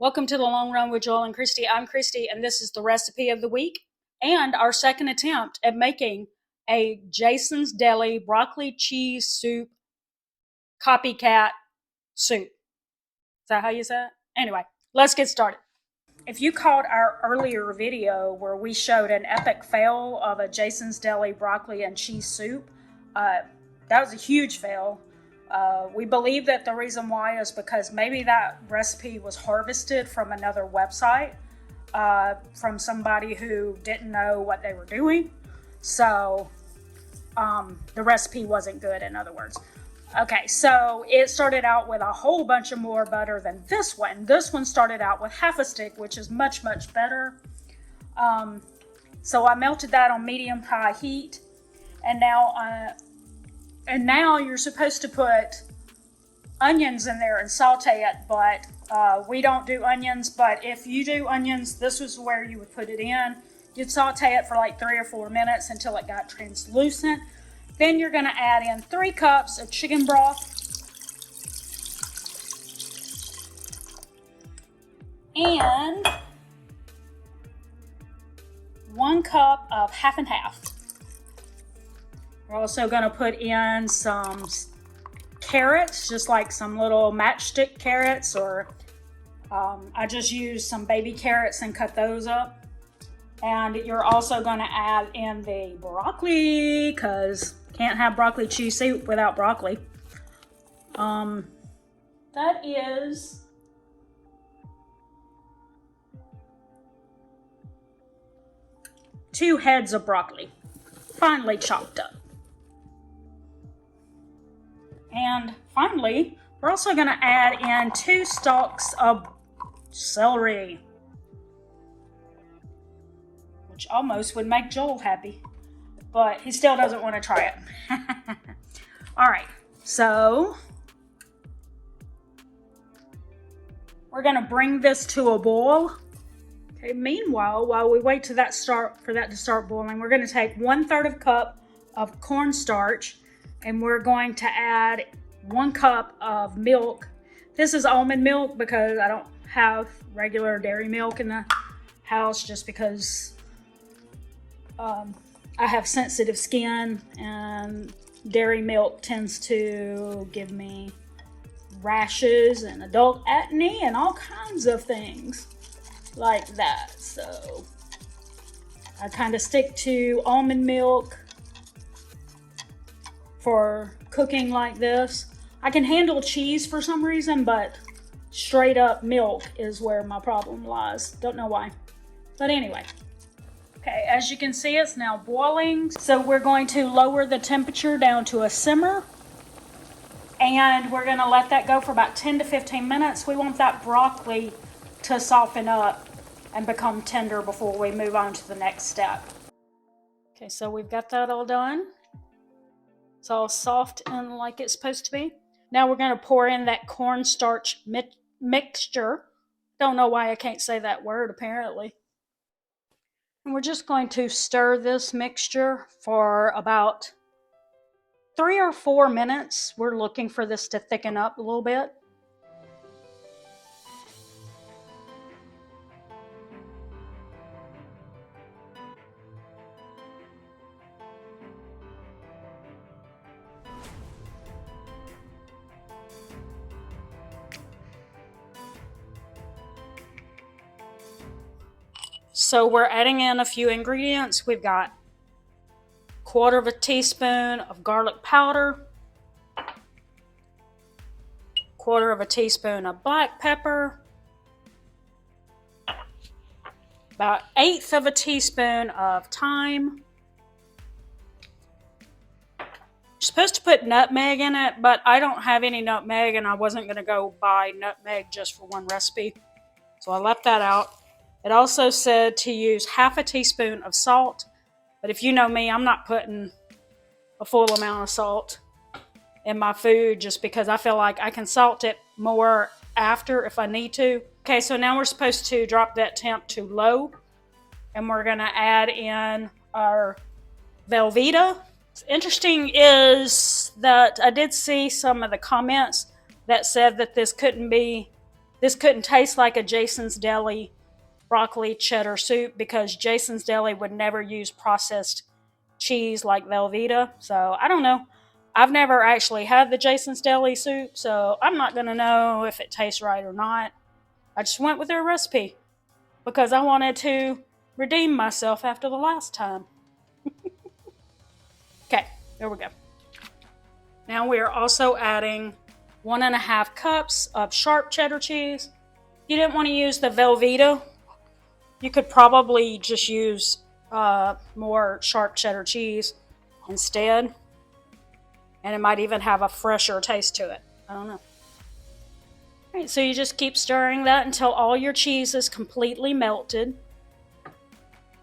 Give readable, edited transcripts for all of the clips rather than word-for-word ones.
Welcome to the Long Run with Joel and Christy. I'm Christy, and this is the recipe of the week and our second attempt at making a Jason's Deli broccoli cheese soup copycat soup. Is that how you say it? Anyway, let's get started. If you caught our earlier video where we showed an epic fail of a Jason's Deli broccoli and cheese soup, that was a huge fail. We believe that the reason why is because maybe that recipe was harvested from another website, from somebody who didn't know what they were doing. So the recipe wasn't good, in other words. Okay, so it started out with a whole bunch of more butter than this one. This one started out with half a stick, which is much, much better. So I melted that on medium-high heat, and now you're supposed to put onions in there and saute it, but we don't do onions. But if you do onions, this is where you would put it in. You'd saute it for like 3 or 4 minutes until it got translucent. Then you're going to add in 3 cups of chicken broth and 1 cup of half and half. We're also going to put in some carrots, just like some little matchstick carrots, or I just used some baby carrots and cut those up. And you're also going to add in the broccoli, because can't have broccoli cheese soup without broccoli. That is 2 heads of broccoli, finely chopped up. And finally, we're also going to add in 2 stalks of celery, which almost would make Joel happy, but he still doesn't want to try it. All right, so we're going to bring this to a boil. Okay, meanwhile, while we wait for that to start boiling, we're going to take 1/3 cup of cornstarch, and we're going to add 1 cup of milk. This is almond milk because I don't have regular dairy milk in the house, just because I have sensitive skin and dairy milk tends to give me rashes and adult acne and all kinds of things like that. So I kind of stick to almond milk for cooking like this. I can handle cheese for some reason, but straight up milk is where my problem lies. Don't know why. But anyway. Okay, as you can see, it's now boiling. So we're going to lower the temperature down to a simmer. And we're going to let that go for about 10 to 15 minutes. We want that broccoli to soften up and become tender before we move on to the next step. Okay, so we've got that all done. It's all soft and like it's supposed to be. Now we're going to pour in that cornstarch mixture. Don't know why I can't say that word, apparently. And we're just going to stir this mixture for about 3 or 4 minutes. We're looking for this to thicken up a little bit. So we're adding in a few ingredients. We've got 1/4 teaspoon of garlic powder, 1/4 teaspoon of black pepper, about 1/8 teaspoon of thyme. You're supposed to put nutmeg in it, but I don't have any nutmeg and I wasn't going to go buy nutmeg just for one recipe, so I left that out. It also said to use 1/2 teaspoon of salt, but if you know me, I'm not putting a full amount of salt in my food just because I feel like I can salt it more after if I need to. Okay, so now we're supposed to drop that temp to low, and we're going to add in our Velveeta. What's interesting is that I did see some of the comments that said that this this couldn't taste like a Jason's Deli broccoli cheddar soup because Jason's Deli would never use processed cheese like Velveeta. So I don't know. I've never actually had the Jason's Deli soup, so I'm not going to know if it tastes right or not. I just went with their recipe because I wanted to redeem myself after the last time. Okay, there we go. Now we are also adding 1.5 cups of sharp cheddar cheese. If you didn't want to use the Velveeta, you could probably just use more sharp cheddar cheese instead. And it might even have a fresher taste to it. I don't know. All right, so you just keep stirring that until all your cheese is completely melted.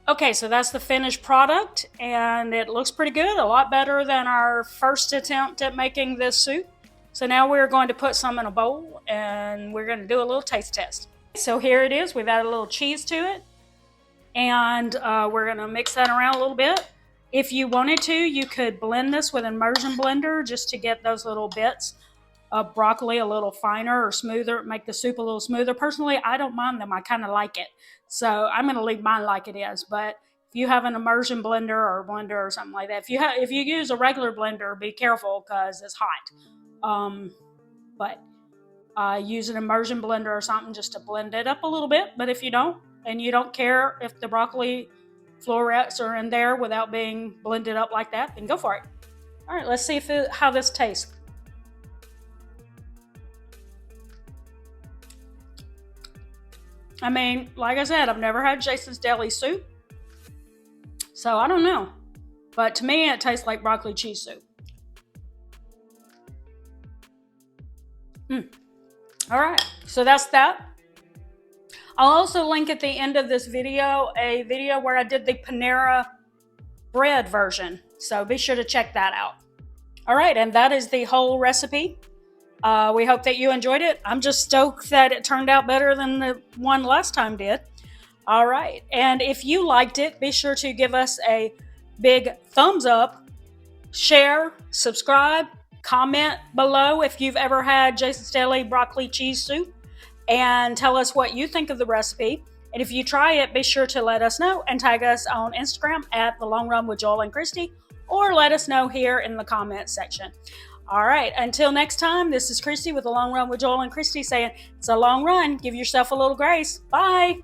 Okay, so that's the finished product, and it looks pretty good, a lot better than our first attempt at making this soup. So now we're going to put some in a bowl, and we're going to do a little taste test. So here it is. We've added a little cheese to it, and we're going to mix that around a little bit. If you wanted to, you could blend this with an immersion blender just to get those little bits of broccoli a little finer or smoother, make the soup a little smoother. Personally, I don't mind them. I kind of like it. So I'm going to leave mine like it is. But if you have an immersion blender or blender or something like that, if you use a regular blender, be careful because it's hot. Use an immersion blender or something just to blend it up a little bit. But if you don't, and you don't care if the broccoli florets are in there without being blended up like that, then go for it. All right, let's see how this tastes. I mean, like I said, I've never had Jason's Deli soup, so I don't know. But to me, it tastes like broccoli cheese soup. All right, so that's that. I'll also link at the end of this video a video where I did the Panera bread version, so be sure to check that out. All right, and that is the whole recipe. We hope that you enjoyed it. I'm just stoked that it turned out better than the one last time did. All right, and if you liked it, be sure to give us a big thumbs up, share, subscribe, comment below if you've ever had Jason's Deli broccoli cheese soup, and tell us what you think of the recipe. And if you try it, be sure to let us know and tag us on Instagram at The Long Run with Joel and Christy, or let us know here in the comments section. All right, until next time, this is Christy with The Long Run with Joel and Christy saying, it's a long run. Give yourself a little grace. Bye.